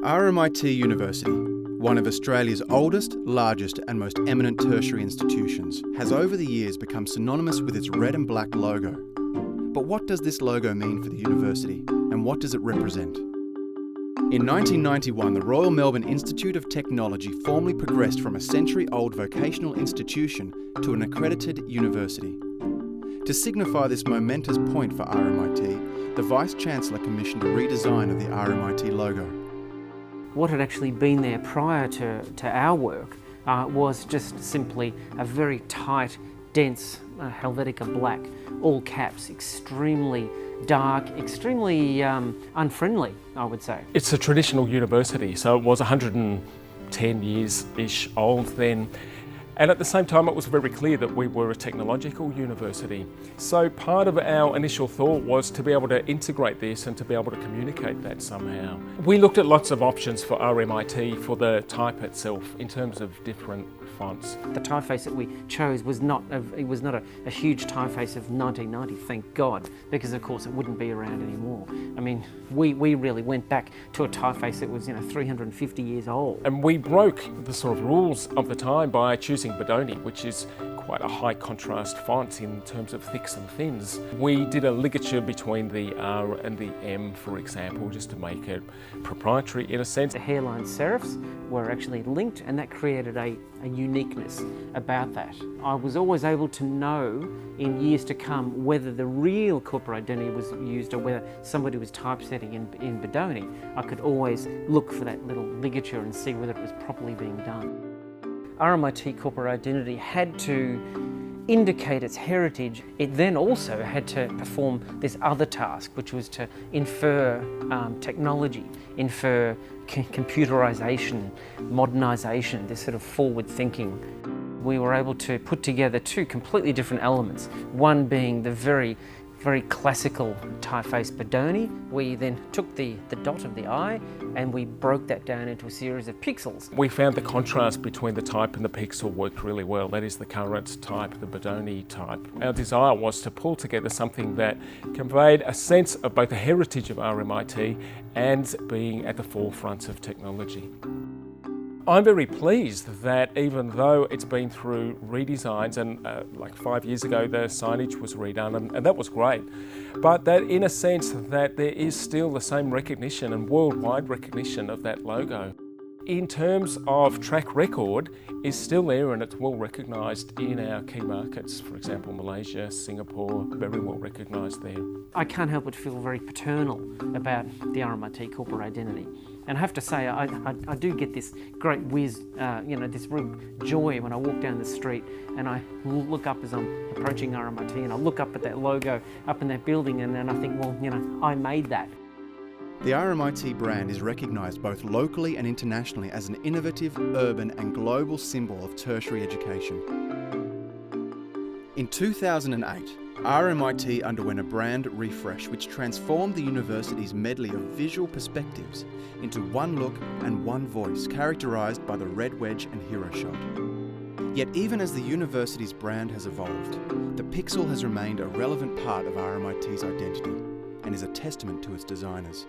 RMIT University, one of Australia's oldest, largest and most eminent tertiary institutions, has over the years become synonymous with its red and black logo. But what does this logo mean for the university, and what does it represent? In 1991, the Royal Melbourne Institute of Technology formally progressed from a century-old vocational institution to an accredited university. To signify this momentous point for RMIT, the Vice-Chancellor commissioned a redesign of the RMIT logo. What had actually been there prior to our work was just simply a very tight, dense Helvetica black, all caps, extremely dark, extremely unfriendly, I would say. It's a traditional university, so it was 110 years-ish old then. And at the same time, it was very clear that we were a technological university. So part of our initial thought was to be able to integrate this and to be able to communicate that somehow. We looked at lots of options for RMIT for the type itself in terms of different fonts. The typeface that we chose was not a huge typeface of 1990, thank God, because of course it wouldn't be around anymore. I mean, we really went back to a typeface that was 350 years old. And we broke the sort of rules of the time by choosing Bodoni, which is quite a high contrast font in terms of thicks and thins. We did a ligature between the R and the M, for example, just to make it proprietary in a sense. The hairline serifs were actually linked, and that created a uniqueness about that. I was always able to know in years to come whether the real corporate identity was used or whether somebody was typesetting in Bodoni. I could always look for that little ligature and see whether it was properly being done. RMIT corporate identity had to indicate its heritage. It then also had to perform this other task, which was to infer technology, infer computerization, modernization, this sort of forward thinking. We were able to put together two completely different elements, one being the very classical typeface Bodoni. We then took the dot of the I and we broke that down into a series of pixels. We found the contrast between the type and the pixel worked really well. That is the current type, the Bodoni type. Our desire was to pull together something that conveyed a sense of both the heritage of RMIT and being at the forefront of technology. I'm very pleased that even though it's been through redesigns and like 5 years ago the signage was redone and that was great, but that in a sense that there is still the same recognition and worldwide recognition of that logo. In terms of track record, is still there and it's well recognised in our key markets. For example, Malaysia, Singapore, very well recognised there. I can't help but feel very paternal about the RMIT corporate identity. And I have to say, I do get this great whiz, this real joy when I walk down the street and I look up as I'm approaching RMIT and I look up at that logo up in that building and then I think, well, I made that. The RMIT brand is recognised both locally and internationally as an innovative, urban and global symbol of tertiary education. In 2008, RMIT underwent a brand refresh which transformed the university's medley of visual perspectives into one look and one voice, characterised by the red wedge and hero shot. Yet even as the university's brand has evolved, the pixel has remained a relevant part of RMIT's identity and is a testament to its designers.